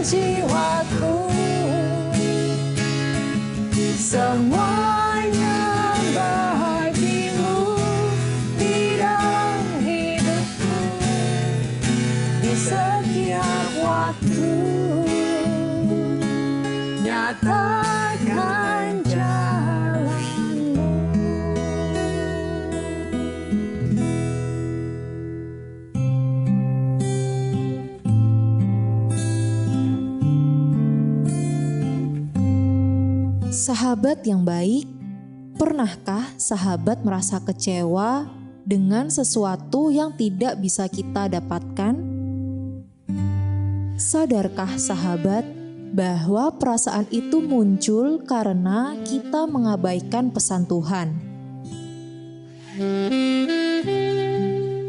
Jiwaku semuanya bagimu di dalam hidupku di setiap waktu nyatakan jalanmu. Sahabat yang baik, pernahkah sahabat merasa kecewa dengan sesuatu yang tidak bisa kita dapatkan? Sadarkah sahabat bahwa perasaan itu muncul karena kita mengabaikan pesan Tuhan?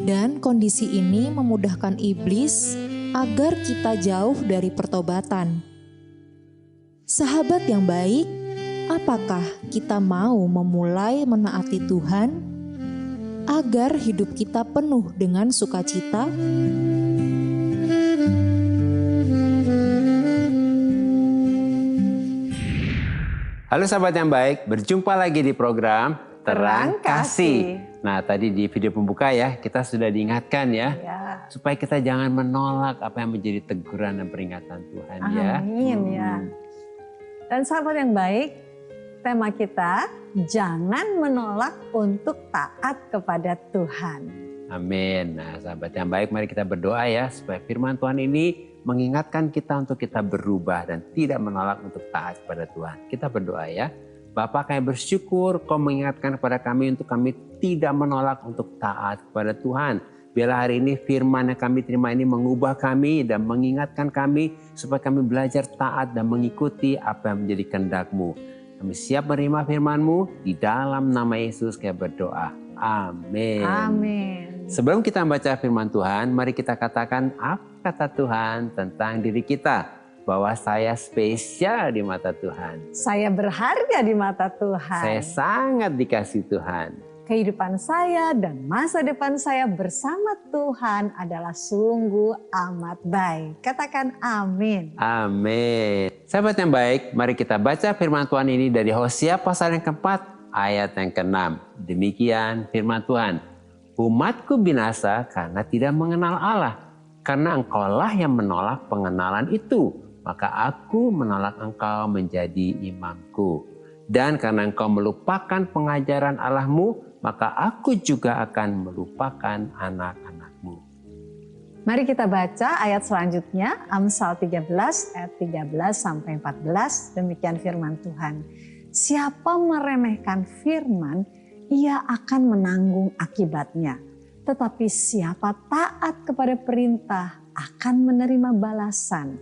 Dan kondisi ini memudahkan iblis agar kita jauh dari pertobatan. Sahabat yang baik, apakah kita mau memulai menaati Tuhan agar hidup kita penuh dengan sukacita? Halo sahabat yang baik, berjumpa lagi di program Terang Kasih. Nah, tadi di video pembuka ya, kita sudah diingatkan ya, supaya kita jangan menolak apa yang menjadi teguran dan peringatan Tuhan. Amin ya. Dan sahabat yang baik, tema kita jangan menolak untuk taat kepada Tuhan. Amin. Nah, sahabat yang baik, mari kita berdoa ya, supaya firman Tuhan ini mengingatkan kita untuk kita berubah dan tidak menolak untuk taat kepada Tuhan. Kita berdoa ya. Bapa, kami bersyukur Kau mengingatkan kepada kami untuk kami tidak menolak untuk taat kepada Tuhan. Biarlah hari ini firman yang kami terima ini mengubah kami dan mengingatkan kami supaya kami belajar taat dan mengikuti apa yang menjadi kehendak-Mu. Kami siap menerima firman-Mu, di dalam nama Yesus kami berdoa. Amin. Amin. Sebelum kita membaca firman Tuhan, mari kita katakan apa kata Tuhan tentang diri kita. Bahwa saya spesial di mata Tuhan. Saya berharga di mata Tuhan. Saya sangat dikasihi Tuhan. Kehidupan saya dan masa depan saya bersama Tuhan adalah sungguh amat baik. Katakan amin. Amin. Sahabat yang baik, mari kita baca firman Tuhan ini dari Hosea pasal yang keempat, ayat yang ke-6. Demikian firman Tuhan. Umatku binasa karena tidak mengenal Allah. Karena engkaulah yang menolak pengenalan itu. Maka aku menolak engkau menjadi imamku. Dan karena engkau melupakan pengajaran Allahmu, maka aku juga akan melupakan anak-anakmu. Mari kita baca ayat selanjutnya, Amsal 13 ayat 13 sampai 14. Demikian firman Tuhan. Siapa meremehkan firman, ia akan menanggung akibatnya. Tetapi siapa taat kepada perintah akan menerima balasan.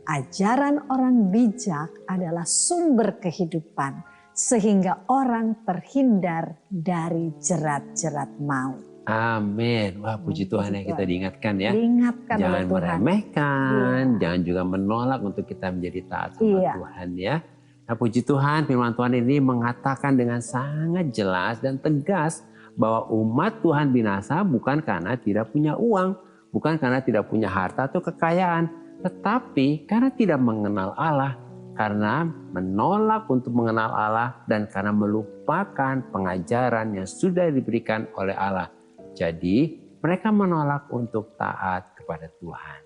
Ajaran orang bijak adalah sumber kehidupan, sehingga orang terhindar dari jerat-jerat maut. Amin. Wah, puji Tuhan ya, kita diingatkan ya. Diingatkan jangan oleh Tuhan. meremehkan, jangan juga menolak untuk kita menjadi taat sama Tuhan ya. Nah, puji Tuhan, firman Tuhan ini mengatakan dengan sangat jelas dan tegas bahwa umat Tuhan binasa bukan karena tidak punya uang, bukan karena tidak punya harta atau kekayaan, tetapi karena tidak mengenal Allah. Karena menolak untuk mengenal Allah dan karena melupakan pengajaran yang sudah diberikan oleh Allah. Jadi mereka menolak untuk taat kepada Tuhan.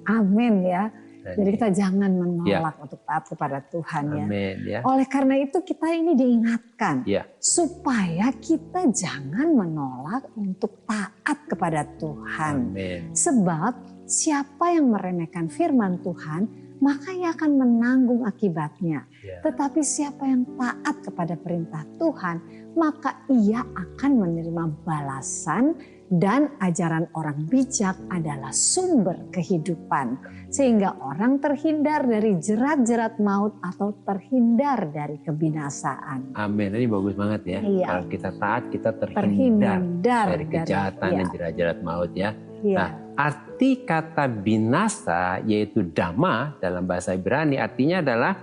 Amin ya. Jadi kita jangan menolak untuk taat kepada Tuhan ya. Amin ya. Oleh karena itu kita ini diingatkan Ya. supaya kita jangan menolak untuk taat kepada Tuhan. Amin. Sebab siapa yang meremehkan firman Tuhan, maka ia akan menanggung akibatnya. Ya. Tetapi siapa yang taat kepada perintah Tuhan, maka ia akan menerima balasan Dan ajaran orang bijak adalah sumber kehidupan. Sehingga orang terhindar dari jerat-jerat maut atau terhindar dari kebinasaan. Amin. Ini bagus banget ya. Iya. Kalau kita taat, kita terhindar dari kejahatan dan iya. jerat-jerat maut ya. Iya. Nah, arti kata binasa yaitu dama dalam bahasa Ibrani artinya adalah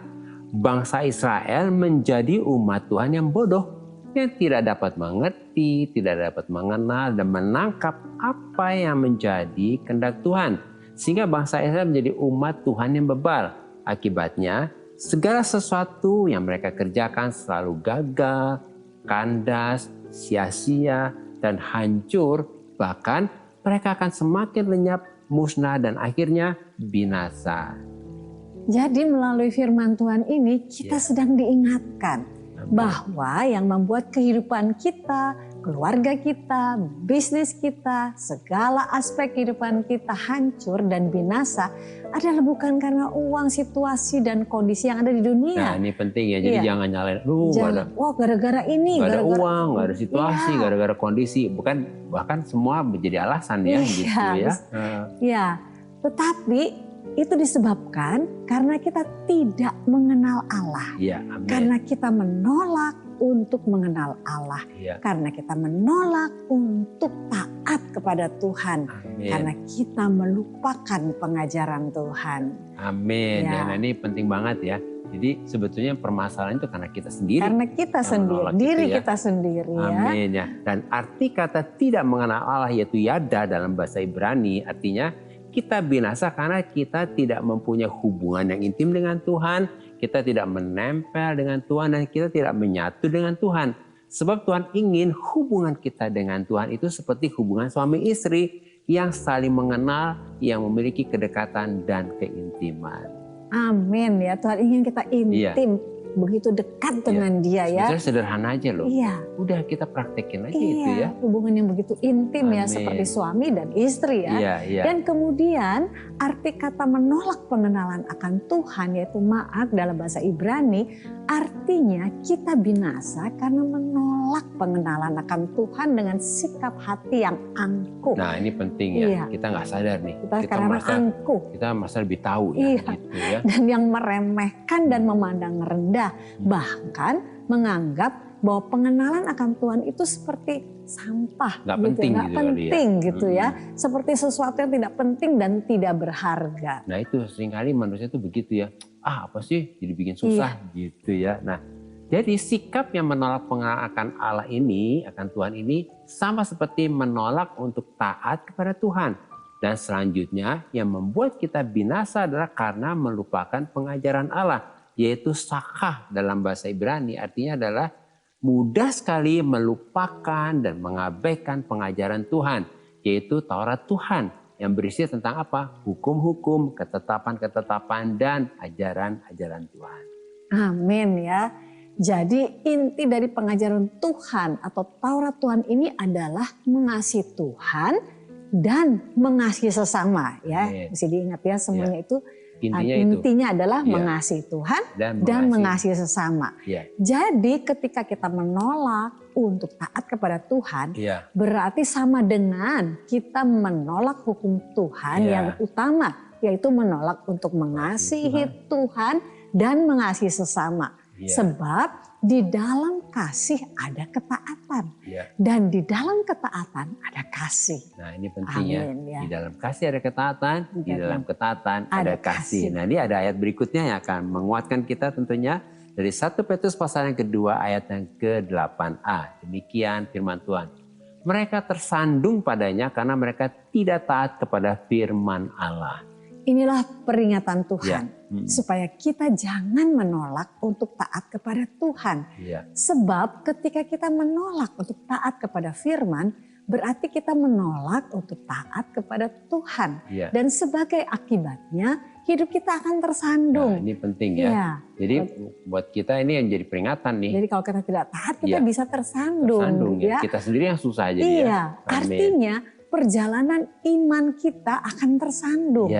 bangsa Israel menjadi umat Tuhan yang bodoh, yang tidak dapat mengerti, tidak dapat mengenal dan menangkap apa yang menjadi kehendak Tuhan. Sehingga bangsa Israel menjadi umat Tuhan yang bebal. Akibatnya, segala sesuatu yang mereka kerjakan selalu gagal, kandas, sia-sia, dan hancur. Bahkan mereka akan semakin lenyap, musnah, dan akhirnya binasa. Jadi melalui firman Tuhan ini kita sedang diingatkan bahwa yang membuat kehidupan kita, keluarga kita, bisnis kita, segala aspek kehidupan kita hancur dan binasa adalah bukan karena uang, situasi, dan kondisi yang ada di dunia. Nah ini penting ya, jadi jangan nyalain, wah gara-gara ini, gak ada uang, gak ada situasi, gara-gara kondisi. Bahkan semua menjadi alasan ya gitu ya. Ya, tetapi itu disebabkan karena kita tidak mengenal Allah. Ya, amin. Karena kita menolak untuk mengenal Allah. Ya. Karena kita menolak untuk taat kepada Tuhan. Amin. Karena kita melupakan pengajaran Tuhan. Amin. Ya. Nah ini penting banget ya. Jadi sebetulnya permasalahan itu karena kita sendiri. Karena kita sendiri, diri kita sendiri ya. Amin ya. Dan arti kata tidak mengenal Allah yaitu yada dalam bahasa Ibrani artinya kita binasa karena kita tidak mempunyai hubungan yang intim dengan Tuhan. Kita tidak menempel dengan Tuhan dan kita tidak menyatu dengan Tuhan. Sebab Tuhan ingin hubungan kita dengan Tuhan itu seperti hubungan suami istri yang saling mengenal, yang memiliki kedekatan dan keintiman. Amin ya, Tuhan ingin kita intim, begitu dekat dengan Dia ya. Sebetulnya sederhana aja loh. Iya. Udah kita praktekin aja itu ya. Hubungan yang begitu intim ya, Amin. seperti suami dan istri ya. Iya, iya. Dan kemudian arti kata menolak pengenalan akan Tuhan yaitu ma'at dalam bahasa Ibrani artinya kita binasa karena menolak pengenalan akan Tuhan dengan sikap hati yang angkuh. Nah ini penting ya, Iya. kita nggak sadar nih. Kita merasa angkuh. Kita merasa lebih tahu ya. Iya. Gitu ya. Dan yang meremehkan dan memandang rendah. Bahkan menganggap bahwa pengenalan akan Tuhan itu seperti sampah. Nggak gitu, penting nggak gitu penting kali ya. gitu ya. Seperti sesuatu yang tidak penting dan tidak berharga. Nah itu seringkali manusia itu begitu ya. Apa sih jadi bikin susah gitu ya. Nah jadi sikap yang menolak pengenalan akan Allah ini, akan Tuhan ini sama seperti menolak untuk taat kepada Tuhan. Dan selanjutnya yang membuat kita binasa adalah karena melupakan pengajaran Allah. Yaitu sakah dalam bahasa Ibrani artinya adalah mudah sekali melupakan dan mengabaikan pengajaran Tuhan. Yaitu Taurat Tuhan yang berisi tentang apa? Hukum-hukum, ketetapan-ketetapan dan ajaran-ajaran Tuhan. Amin ya. Jadi inti dari pengajaran Tuhan atau Taurat Tuhan ini adalah mengasihi Tuhan dan mengasihi sesama ya. Mesti diingat ya semuanya itu intinya adalah mengasihi Tuhan dan mengasihi sesama. Jadi ketika kita menolak untuk taat kepada Tuhan, berarti sama dengan kita menolak hukum Tuhan yang utama, yaitu menolak untuk mengasihi Tuhan dan mengasihi sesama. Sebab di dalam kasih ada ketaatan dan di dalam ketaatan ada kasih. Nah ini penting ya. Di dalam kasih ada ketaatan, di dalam ketaatan ada kasih. Nah ini ada ayat berikutnya yang akan menguatkan kita tentunya dari 1 Petrus pasal yang kedua ayat yang ke-8a. Demikian firman Tuhan. Mereka tersandung padanya karena mereka tidak taat kepada firman Allah. Inilah peringatan Tuhan supaya kita jangan menolak untuk taat kepada Tuhan. Sebab ketika kita menolak untuk taat kepada firman, berarti kita menolak untuk taat kepada Tuhan. Dan sebagai akibatnya hidup kita akan tersandung. Nah, ini penting ya. Jadi buat kita ini yang jadi peringatan nih. Jadi kalau kita tidak taat kita bisa tersandung. Ya. Kita sendiri yang susah jadi ya. Artinya perjalanan iman kita akan tersandung.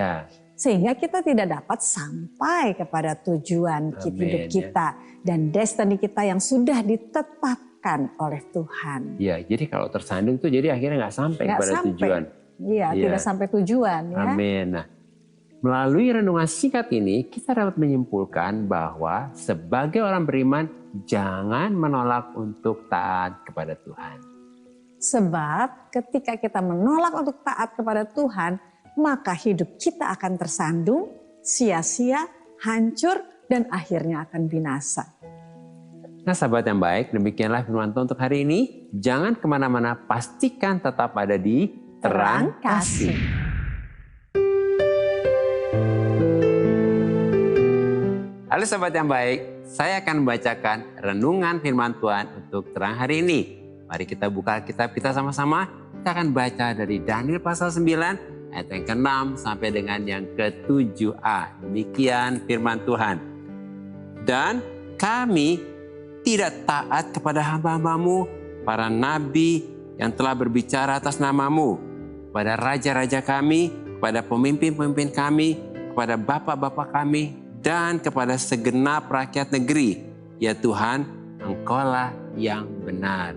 Sehingga kita tidak dapat sampai kepada tujuan hidup kita. Dan destiny kita yang sudah ditetapkan diarahkan oleh Tuhan. Ya, jadi kalau tersandung tuh jadi akhirnya nggak sampai kepada tujuan. Iya, tidak sampai tujuan. Ya. Amin. Nah, melalui renungan singkat ini kita dapat menyimpulkan bahwa sebagai orang beriman jangan menolak untuk taat kepada Tuhan. Sebab ketika kita menolak untuk taat kepada Tuhan, maka hidup kita akan tersandung, sia-sia, hancur, dan akhirnya akan binasa. Nah sahabat yang baik, demikianlah firman Tuhan untuk hari ini. Jangan kemana-mana, pastikan tetap ada di Terang Kasih. Halo sahabat yang baik, saya akan membacakan renungan firman Tuhan untuk terang hari ini. Mari kita buka kitab kita sama-sama. Kita akan baca dari Daniel pasal 9 ayat yang ke-6 sampai dengan yang ke-7a. Demikian firman Tuhan. Dan kami tidak taat kepada hamba-hambamu, para nabi yang telah berbicara atas namamu, kepada raja-raja kami, kepada pemimpin-pemimpin kami, kepada bapak-bapak kami, dan kepada segenap rakyat negeri. Ya Tuhan, Engkaulah yang benar.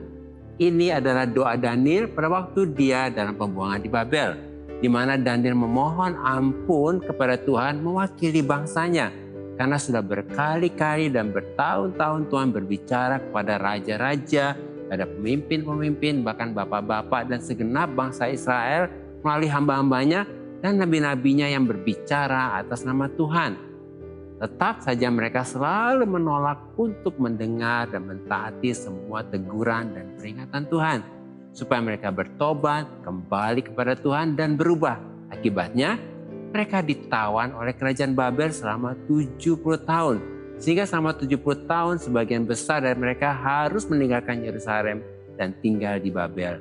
Ini adalah doa Daniel pada waktu dia dalam pembuangan di Babel, di mana Daniel memohon ampun kepada Tuhan mewakili bangsanya, karena sudah berkali-kali dan bertahun-tahun Tuhan berbicara kepada raja-raja, pada pemimpin-pemimpin, bahkan bapak-bapak dan segenap bangsa Israel melalui hamba-hambanya dan nabi-nabinya yang berbicara atas nama Tuhan. Tetap saja mereka selalu menolak untuk mendengar dan mentaati semua teguran dan peringatan Tuhan, supaya mereka bertobat, kembali kepada Tuhan dan berubah. Akibatnya, mereka ditawan oleh kerajaan Babel selama 70 tahun. Sehingga selama 70 tahun sebagian besar dari mereka harus meninggalkan Yerusalem dan tinggal di Babel.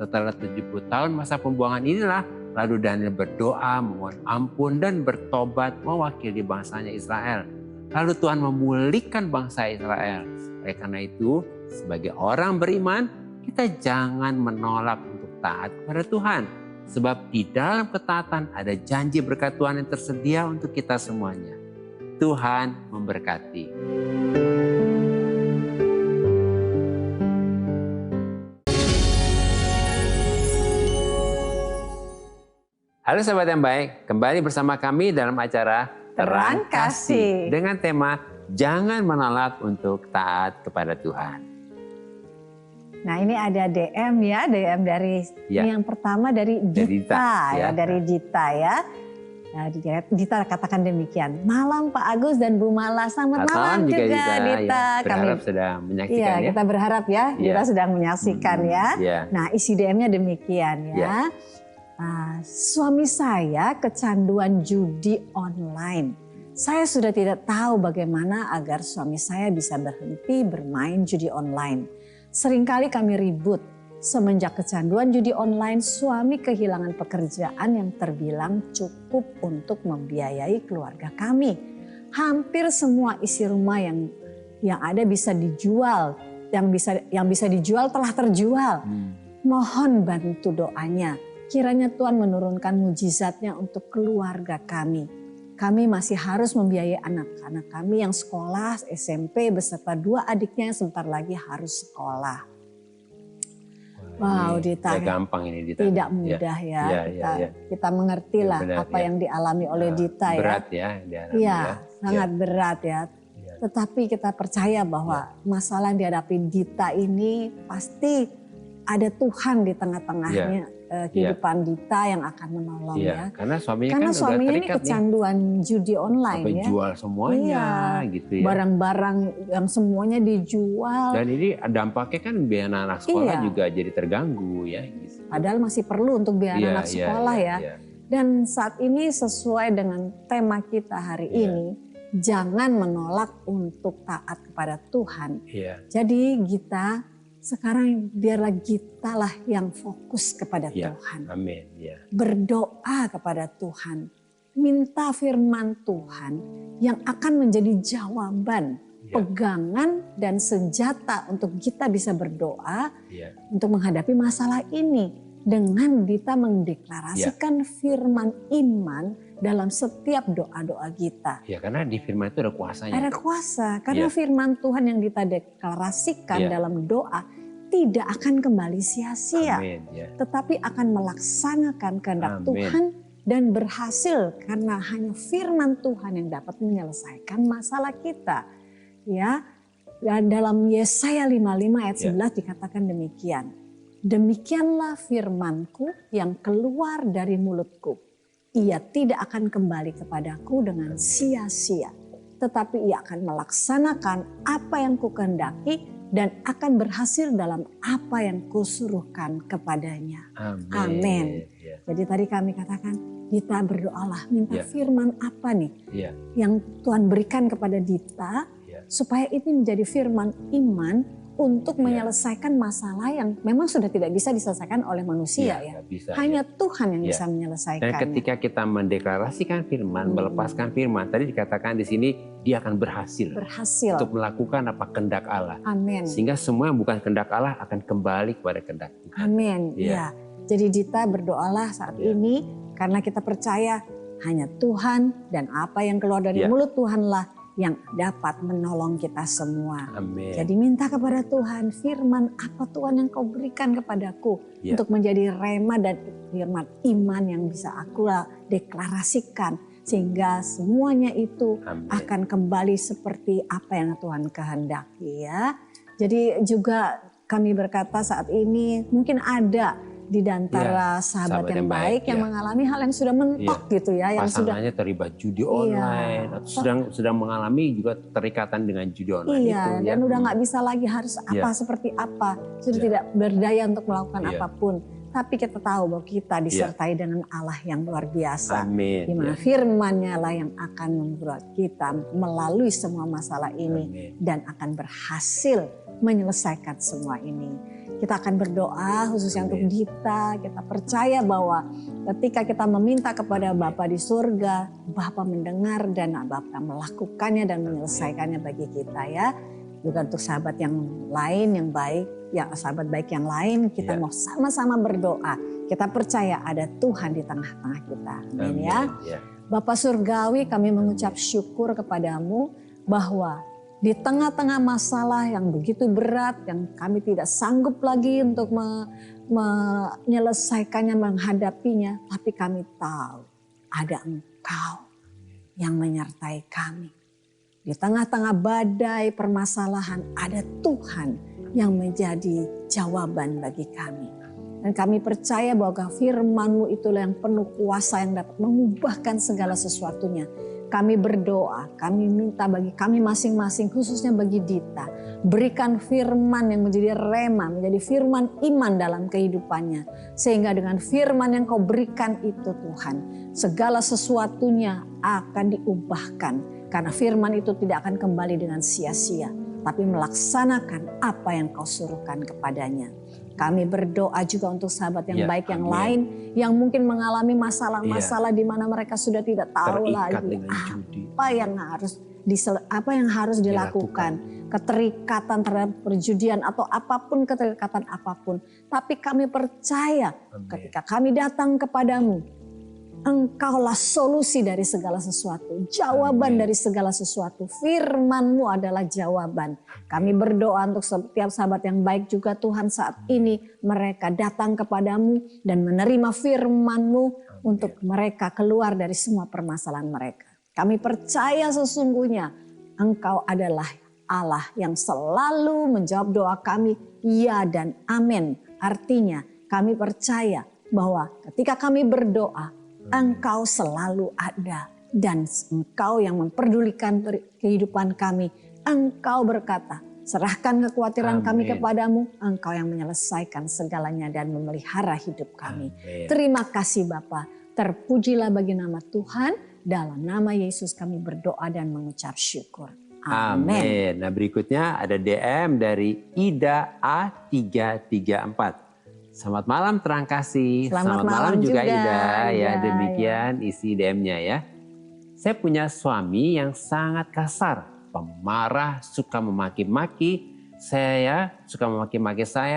Setelah 70 tahun masa pembuangan inilah, lalu Daniel berdoa, memohon ampun dan bertobat mewakili bangsanya Israel. Lalu Tuhan memulihkan bangsa Israel. Oleh karena itu, sebagai orang beriman, kita jangan menolak untuk taat kepada Tuhan. Sebab di dalam ketaatan ada janji berkat Tuhan yang tersedia untuk kita semuanya. Tuhan memberkati. Halo sahabat yang baik, kembali bersama kami dalam acara Terang Kasih dengan tema Jangan Menolak untuk Taat kepada Tuhan. Nah ini ada DM ya, DM dari ini yang pertama dari Dita ya, dari Dita ya. Nah, Dita katakan demikian. Malam Pak Agus dan Bu Mala, selamat malam juga Dita. Ya, berharap sedang menyaksikan ya. Kita berharap ya, Dita sedang menyaksikan ya. Nah isi DM-nya demikian ya. Suami saya kecanduan judi online. Saya sudah tidak tahu bagaimana agar suami saya bisa berhenti bermain judi online. Seringkali kami ribut. Semenjak kecanduan judi online, suami kehilangan pekerjaan yang terbilang cukup untuk membiayai keluarga kami. Hampir semua isi rumah yang ada bisa dijual, yang bisa dijual telah terjual. Mohon bantu doanya. Kiranya Tuhan menurunkan mujizatnya untuk keluarga kami. Kami masih harus membiayai anak-anak kami yang sekolah SMP beserta 2 adiknya yang sebentar lagi harus sekolah. Wow, Dita. Gampang ini Dita. Tidak mudah ya. Kita mengerti lah apa yang dialami oleh Dita ya. Berat ya. Iya, sangat berat ya. Tetapi kita percaya bahwa masalah yang dihadapi Dita ini pasti ada Tuhan di tengah-tengahnya. Kehidupan Dita yang akan menolong ya. Karena suaminya ini kecanduan judi online sampai ya. Jual semuanya gitu ya. Barang-barang yang semuanya dijual. Dan ini dampaknya kan biaya anak sekolah juga jadi terganggu ya. Gitu. Padahal masih perlu untuk biaya anak sekolah ya. Dan saat ini sesuai dengan tema kita hari ini, jangan menolak untuk taat kepada Tuhan. Jadi kita sekarang biarlah kita lah yang fokus kepada Tuhan. Amin. Berdoa kepada Tuhan. Minta firman Tuhan yang akan menjadi jawaban, pegangan dan senjata untuk kita bisa berdoa untuk menghadapi masalah ini. dengan kita mendeklarasikan firman iman dalam setiap doa-doa kita. Ya, karena di firman itu ada kuasanya. Ada kuasa, karena firman Tuhan yang kita deklarasikan dalam doa tidak akan kembali sia-sia, tetapi akan melaksanakan kehendak Tuhan dan berhasil, karena hanya firman Tuhan yang dapat menyelesaikan masalah kita. Ya, dan dalam Yesaya 55 ayat 11 dikatakan demikian. Demikianlah firmanku yang keluar dari mulutku. Ia tidak akan kembali kepadaku dengan sia-sia, tetapi ia akan melaksanakan apa yang kukehendaki dan akan berhasil dalam apa yang kusuruhkan kepadanya. Amin. Jadi tadi kami katakan, Dita berdoalah, minta firman apa nih yang Tuhan berikan kepada Dita, supaya ini menjadi firman iman untuk menyelesaikan masalah yang memang sudah tidak bisa diselesaikan oleh manusia Hanya Tuhan yang bisa menyelesaikan. Dan ketika kita mendeklarasikan firman, melepaskan firman, tadi dikatakan di sini dia akan berhasil untuk melakukan apa kehendak Allah. Amin. Sehingga semua yang bukan kehendak Allah akan kembali kepada kehendak Tuhan. Amin. Ya. Jadi Dita berdoalah saat ini karena kita percaya hanya Tuhan dan apa yang keluar dari mulut Tuhanlah yang dapat menolong kita semua. Amin. Jadi minta kepada Tuhan, firman apa Tuhan yang kau berikan kepadaku untuk menjadi rema dan firman iman yang bisa aku deklarasikan. Sehingga semuanya itu akan kembali seperti apa yang Tuhan kehendaki ya. Jadi juga kami berkata saat ini mungkin ada di antara sahabat yang baik yang mengalami hal yang sudah mentok gitu ya, yang pasangannya terlibat judi online atau sedang mengalami juga terikatan dengan judi online itu dan udah nggak bisa lagi harus apa seperti apa, sudah tidak berdaya untuk melakukan apapun. Tapi kita tahu bahwa kita disertai dengan Allah yang luar biasa. Amin. Di mana firman-Nya lah yang akan membuat kita melalui semua masalah ini dan akan berhasil menyelesaikan semua ini. Kita akan berdoa khususnya untuk Dita. Kita percaya bahwa ketika kita meminta kepada Bapa di surga, Bapa mendengar dan Bapa melakukannya dan menyelesaikannya bagi kita ya. Juga untuk sahabat yang lain yang baik, ya sahabat baik yang lain, kita mau sama-sama berdoa. Kita percaya ada Tuhan di tengah-tengah kita. Amin ya. Bapa surgawi, kami mengucap syukur kepadamu bahwa di tengah-tengah masalah yang begitu berat, yang kami tidak sanggup lagi untuk menyelesaikannya, menghadapinya. Tapi kami tahu ada Engkau yang menyertai kami. Di tengah-tengah badai permasalahan ada Tuhan yang menjadi jawaban bagi kami. Dan kami percaya bahwa firman-Mu itulah yang penuh kuasa yang dapat mengubahkan segala sesuatunya. Kami berdoa, kami minta bagi kami masing-masing, khususnya bagi Dita. Berikan firman yang menjadi rema, menjadi firman iman dalam kehidupannya. Sehingga dengan firman yang kau berikan itu Tuhan, segala sesuatunya akan diubahkan. Karena firman itu tidak akan kembali dengan sia-sia, tapi melaksanakan apa yang kau suruhkan kepadanya. Kami berdoa juga untuk sahabat yang baik yang lain yang mungkin mengalami masalah-masalah di mana mereka sudah tidak tahu lagi apa yang harus dilakukan. Keterikatan terhadap perjudian atau apapun, keterikatan apapun. Tapi kami percaya ketika kami datang kepadamu, Engkaulah solusi dari segala sesuatu, jawaban dari segala sesuatu. Firman-Mu adalah jawaban. Kami berdoa untuk setiap sahabat yang baik juga Tuhan saat ini. Mereka datang kepadamu dan menerima firman-Mu untuk mereka keluar dari semua permasalahan mereka. Kami percaya sesungguhnya Engkau adalah Allah yang selalu menjawab doa kami, ya dan amin. Artinya kami percaya bahwa ketika kami berdoa, Engkau selalu ada dan Engkau yang memperdulikan kehidupan kami. Engkau berkata, serahkan kekhawatiran kami kepadamu. Engkau yang menyelesaikan segalanya dan memelihara hidup kami. Terima kasih Bapa. Terpujilah bagi nama Tuhan. Dalam nama Yesus kami berdoa dan mengucap syukur. Amin. Nah berikutnya ada DM dari Ida A334. Selamat malam terang kasih. Selamat malam juga Ida. Ya, demikian isi DM-nya ya. Saya punya suami yang sangat kasar, pemarah, suka memaki-maki saya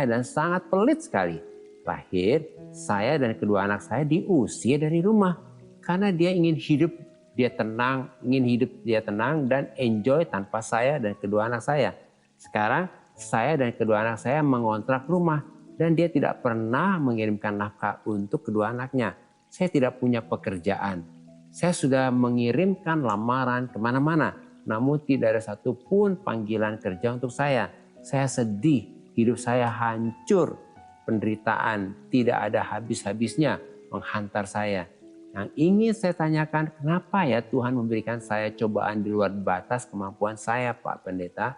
dan sangat pelit sekali. Terakhir, saya dan kedua anak saya diusir dari rumah. Karena dia ingin hidup dia tenang dan enjoy tanpa saya dan kedua anak saya. Sekarang saya dan kedua anak saya mengontrak rumah dan dia tidak pernah mengirimkan nafkah untuk kedua anaknya. Saya tidak punya pekerjaan. Saya sudah mengirimkan lamaran kemana-mana, namun tidak ada satupun panggilan kerja untuk saya. Saya sedih, hidup saya hancur, penderitaan tidak ada habis-habisnya menghantar saya. Yang ingin saya tanyakan, kenapa ya Tuhan memberikan saya cobaan di luar batas kemampuan saya, Pak Pendeta?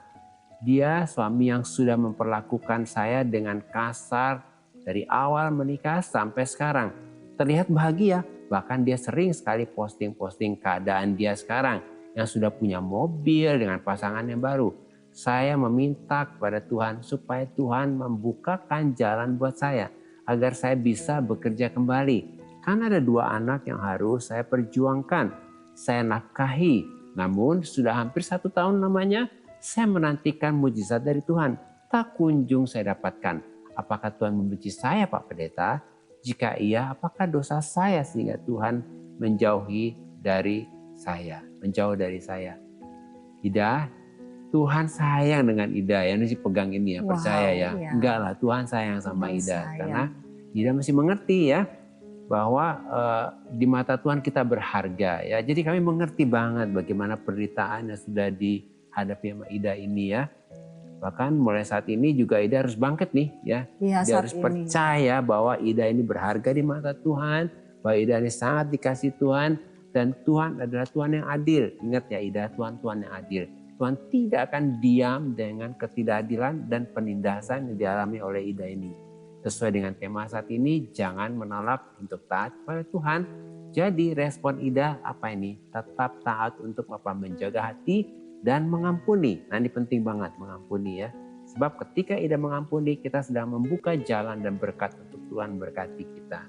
Dia suami yang sudah memperlakukan saya dengan kasar dari awal menikah sampai sekarang. Terlihat bahagia, bahkan dia sering sekali posting-posting keadaan dia sekarang yang sudah punya mobil dengan pasangan yang baru. Saya meminta kepada Tuhan supaya Tuhan membukakan jalan buat saya agar saya bisa bekerja kembali. Karena ada 2 anak yang harus saya perjuangkan, saya nafkahi. Namun sudah hampir 1 tahun namanya, saya menantikan mujizat dari Tuhan. Tak kunjung saya dapatkan. Apakah Tuhan membenci saya, Pak Pendeta? Jika iya, apakah dosa saya sehingga Tuhan menjauh dari saya? Ida, Tuhan sayang dengan Ida ya. Ini pegang ini ya, percaya ya. Iya. Enggak lah, Tuhan sayang sama Tuhan Ida. sayang. Karena Ida masih mengerti ya bahwa di mata Tuhan kita berharga ya. Jadi kami mengerti banget bagaimana penderitaan yang sudah dihadapi sama Ida ini ya. Bahkan mulai saat ini juga Ida harus bangkit nih ya. Iya, Dia harus percaya bahwa Ida ini berharga di mata Tuhan, bahwa Ida ini sangat dikasih Tuhan, dan Tuhan adalah Tuhan yang adil. Ingat ya Ida, Tuhan yang adil. Tuhan tidak akan diam dengan ketidakadilan dan penindasan yang dialami oleh Ida ini. Sesuai dengan tema saat ini, jangan menolak untuk taat kepada Tuhan. Jadi respon Ida apa ini? Tetap taat untuk menjaga hati dan mengampuni. Nah ini penting banget, mengampuni ya. Sebab ketika Ida mengampuni, kita sedang membuka jalan dan berkat untuk Tuhan berkati kita.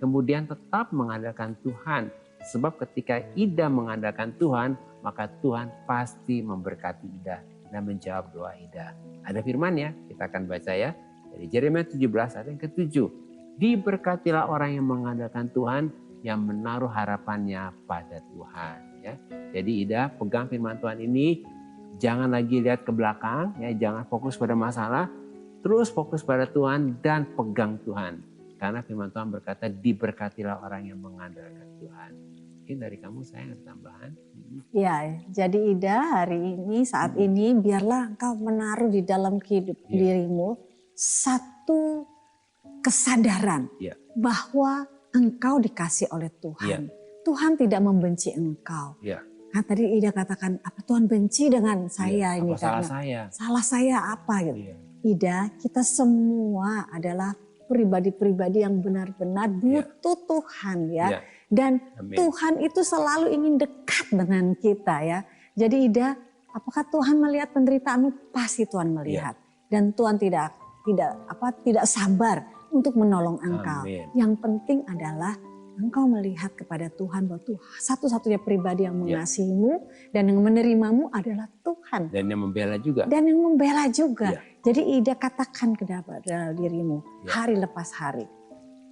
Kemudian tetap mengandalkan Tuhan. Sebab ketika Ida mengandalkan Tuhan, maka Tuhan pasti memberkati Ida dan menjawab doa Ida. Ada firman ya, kita akan baca ya. Dari Yeremia 17 ayat yang ke-7. Diberkatilah orang yang mengandalkan Tuhan, yang menaruh harapannya pada Tuhan. Ya. Jadi Ida pegang firman Tuhan ini, jangan lagi lihat ke belakang, ya, jangan fokus pada masalah, terus fokus pada Tuhan dan pegang Tuhan. Karena firman Tuhan berkata, diberkatilah orang yang mengandalkan Tuhan. Mungkin dari kamu saya ada tambahan. Ya, jadi Ida hari ini, saat ini, biarlah engkau menaruh di dalam dirimu satu kesadaran bahwa engkau dikasih oleh Tuhan. Tuhan tidak membenci engkau. Nah, tadi Ida katakan, apa Tuhan benci dengan saya ini? Salah saya apa gitu. Ida, kita semua adalah pribadi-pribadi yang benar-benar butuh Tuhan ya. Dan Tuhan itu selalu ingin dekat dengan kita ya. Jadi Ida, apakah Tuhan melihat penderitaanmu? Pasti Tuhan melihat. Dan Tuhan tidak sabar untuk menolong engkau. Yang penting adalah engkau melihat kepada Tuhan bahwa Tuhan satu-satunya pribadi yang mengasihimu dan yang menerimamu adalah Tuhan. Dan yang membela juga. Jadi Ida katakan kepada dirimu hari lepas hari.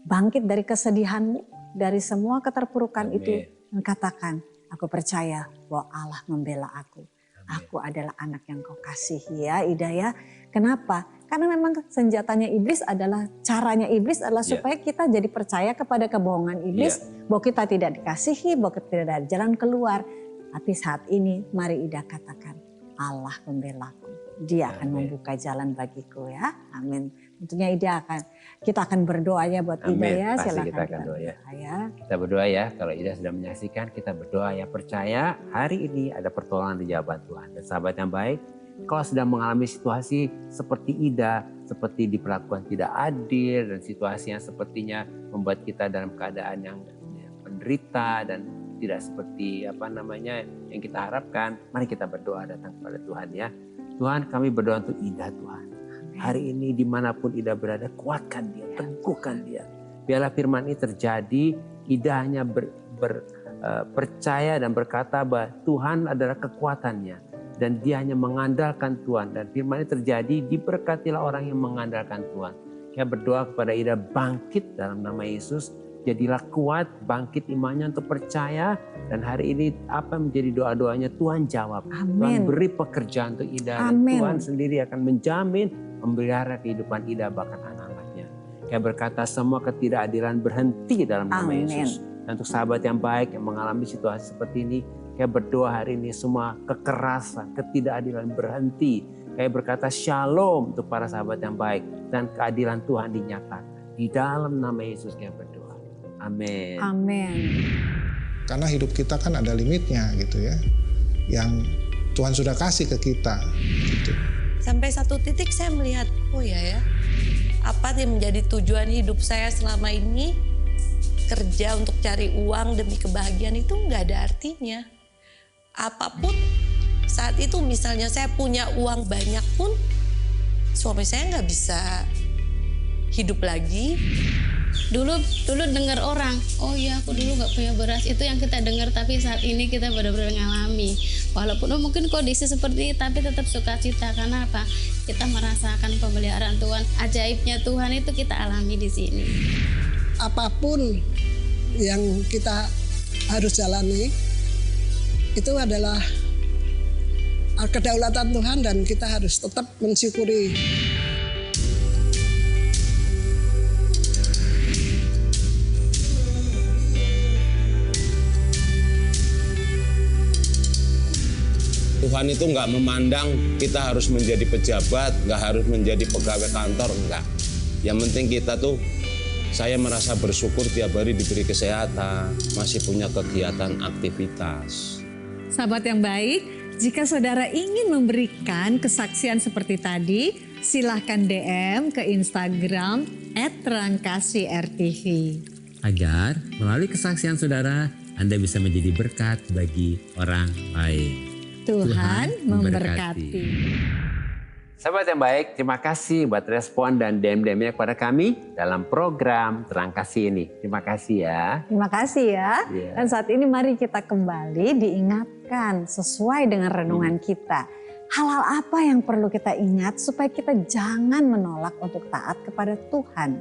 Bangkit dari kesedihanmu, dari semua keterpurukan itu. Dan katakan, aku percaya bahwa Allah membela aku. Aku adalah anak yang kau kasihi ya Ida ya. Kenapa? Karena memang senjatanya iblis adalah, caranya iblis adalah supaya kita jadi percaya kepada kebohongan iblis. Bahwa kita tidak dikasihi, bahwa kita tidak ada jalan keluar. Tapi saat ini mari Ida katakan, Allah membelaku. Dia akan membuka jalan bagiku ya. Amin. Tentunya kita akan berdoa ya buat Ida ya. Silakan kita akan doa ya. Kita berdoa ya. Kalau Ida sudah menyaksikan, kita berdoa ya. Percaya hari ini ada pertolongan di jawaban Tuhan. Dan sahabat yang baik, kalau sedang mengalami situasi seperti Ida, seperti diperlakukan tidak adil dan situasi yang sepertinya membuat kita dalam keadaan yang penderita dan tidak seperti yang kita harapkan, mari kita berdoa datang kepada Tuhan ya. Tuhan, kami berdoa untuk Ida Tuhan. Hari ini dimanapun Ida berada, kuatkan dia, teguhkan dia. Biarlah firman ini terjadi, Ida hanya percaya dan berkata bahwa Tuhan adalah kekuatannya. Dan dia hanya mengandalkan Tuhan. Dan firman ini terjadi, diberkatilah orang yang mengandalkan Tuhan. Saya berdoa kepada Ida bangkit dalam nama Yesus. Jadilah kuat, bangkit imannya untuk percaya. Dan hari ini apa yang menjadi doa-doanya Tuhan jawab. Amin. Tuhan beri pekerjaan untuk Ida. Dan Amin. Tuhan sendiri akan menjamin, memelihara kehidupan Ida bahkan anak-anaknya. Saya berkata semua ketidakadilan berhenti dalam nama Amin. Yesus. Dan untuk sahabat yang baik yang mengalami situasi seperti ini, saya berdoa hari ini semua kekerasan, ketidakadilan berhenti. Saya berkata shalom untuk para sahabat yang baik. Dan keadilan Tuhan dinyatakan. Di dalam nama Yesus saya berdoa. Amin. Amin. Karena hidup kita kan ada limitnya gitu ya. Yang Tuhan sudah kasih ke kita gitu. Sampai satu titik saya melihat, oh ya, apa yang menjadi tujuan hidup saya selama ini, kerja untuk cari uang demi kebahagiaan itu nggak ada artinya. Apapun saat itu misalnya saya punya uang banyak pun, suami saya nggak bisa hidup lagi. Dulu dengar orang, oh ya aku dulu nggak punya beras, itu yang kita dengar, tapi saat ini kita benar-benar ngalami. Walaupun mungkin kondisi seperti ini, tapi tetap sukacita. Karena apa? Kita merasakan pemeliharaan Tuhan, ajaibnya Tuhan itu kita alami di sini. Apapun yang kita harus jalani, itu adalah kedaulatan Tuhan dan kita harus tetap mensyukuri. Tuhan itu nggak memandang kita harus menjadi pejabat, nggak harus menjadi pegawai kantor, enggak. Yang penting kita tuh, saya merasa bersyukur tiap hari diberi kesehatan, masih punya kegiatan aktivitas. Sahabat yang baik, jika saudara ingin memberikan kesaksian seperti tadi, silahkan DM ke Instagram @rangkasih_rtv. Agar melalui kesaksian saudara, Anda bisa menjadi berkat bagi orang lain. Tuhan memberkati. Sahabat yang baik, terima kasih buat respon dan DM-DM-nya kepada kami dalam program Terang Kasih ini. Terima kasih ya. Terima kasih ya. Yeah. Dan saat ini mari kita kembali diingatkan sesuai dengan renungan kita. Hal-hal apa yang perlu kita ingat supaya kita jangan menolak untuk taat kepada Tuhan.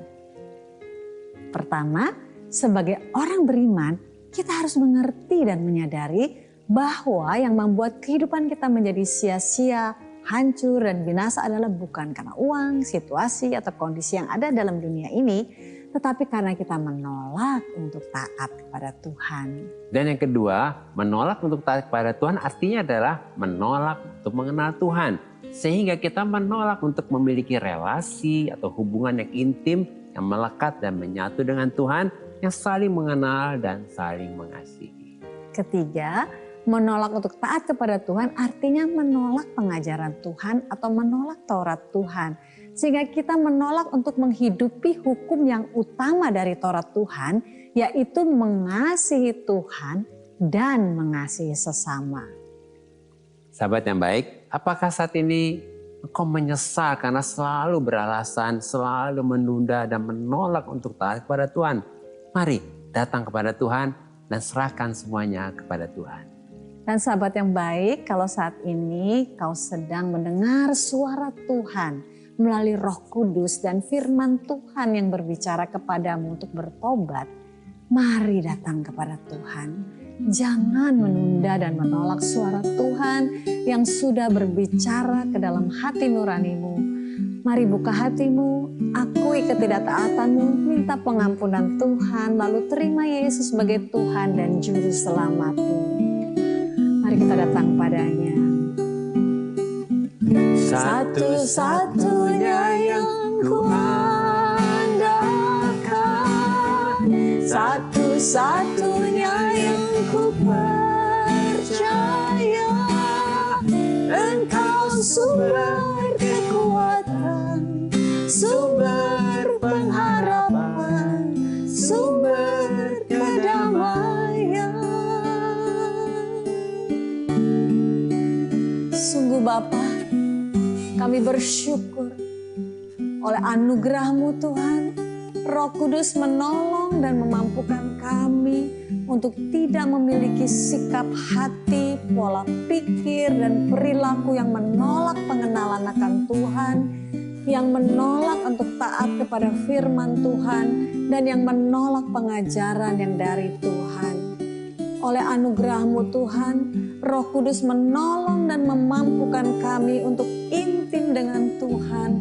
Pertama, sebagai orang beriman, kita harus mengerti dan menyadari bahwa yang membuat kehidupan kita menjadi sia-sia, hancur dan binasa adalah bukan karena uang, situasi atau kondisi yang ada dalam dunia ini, tetapi karena kita menolak untuk taat kepada Tuhan. Dan yang kedua, menolak untuk taat kepada Tuhan artinya adalah menolak untuk mengenal Tuhan. Sehingga kita menolak untuk memiliki relasi atau hubungan yang intim, yang melekat dan menyatu dengan Tuhan, yang saling mengenal dan saling mengasihi. Ketiga, menolak untuk taat kepada Tuhan artinya menolak pengajaran Tuhan atau menolak Taurat Tuhan. Sehingga kita menolak untuk menghidupi hukum yang utama dari Taurat Tuhan, yaitu mengasihi Tuhan dan mengasihi sesama. Sahabat yang baik, apakah saat ini engkau menyesal karena selalu beralasan, selalu menunda dan menolak untuk taat kepada Tuhan? Mari datang kepada Tuhan dan serahkan semuanya kepada Tuhan. Dan sahabat yang baik, kalau saat ini kau sedang mendengar suara Tuhan melalui Roh Kudus dan firman Tuhan yang berbicara kepadamu untuk bertobat, mari datang kepada Tuhan. Jangan menunda dan menolak suara Tuhan yang sudah berbicara ke dalam hati nuranimu. Mari buka hatimu, akui ketidaktaatanmu, minta pengampunan Tuhan, lalu terima Yesus sebagai Tuhan dan Juru Selamatmu. Mari kita datang padanya. Satu-satunya yang ku andalkan, satu-satunya yang ku percaya, Engkau sumber kekuatan, sumber pengharapan, sumber kedamaian. Sungguh Bapa, kami bersyukur oleh anugerah-Mu Tuhan. Roh Kudus menolong dan memampukan kami untuk tidak memiliki sikap hati, pola pikir dan perilaku yang menolak pengenalan akan Tuhan, yang menolak untuk taat kepada firman Tuhan dan yang menolak pengajaran yang dari Tuhan. Oleh anugerah-Mu Tuhan, Roh Kudus menolong dan memampukan kami untuk intim dengan Tuhan,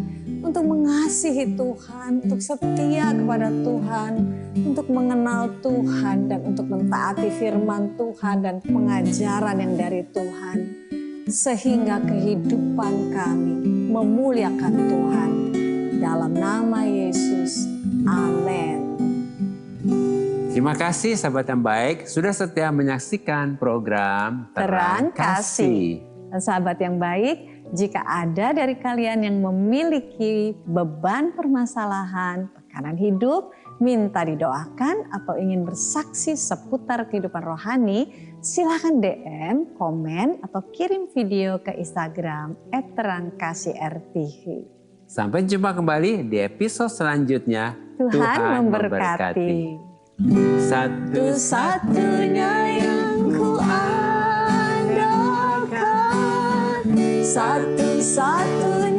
untuk mengasihi Tuhan, untuk setia kepada Tuhan, untuk mengenal Tuhan dan untuk mentaati firman Tuhan dan pengajaran yang dari Tuhan. Sehingga kehidupan kami memuliakan Tuhan. Dalam nama Yesus, amin. Terima kasih sahabat yang baik sudah setia menyaksikan program Terang Kasih. Dan sahabat yang baik, jika ada dari kalian yang memiliki beban permasalahan, tekanan hidup, minta didoakan atau ingin bersaksi seputar kehidupan rohani, silakan DM, komen, atau kirim video ke Instagram @terangkasih_rtv. Sampai jumpa kembali di episode selanjutnya. Tuhan memberkati. Satu-satunya yang ku andalkan, satu-satunya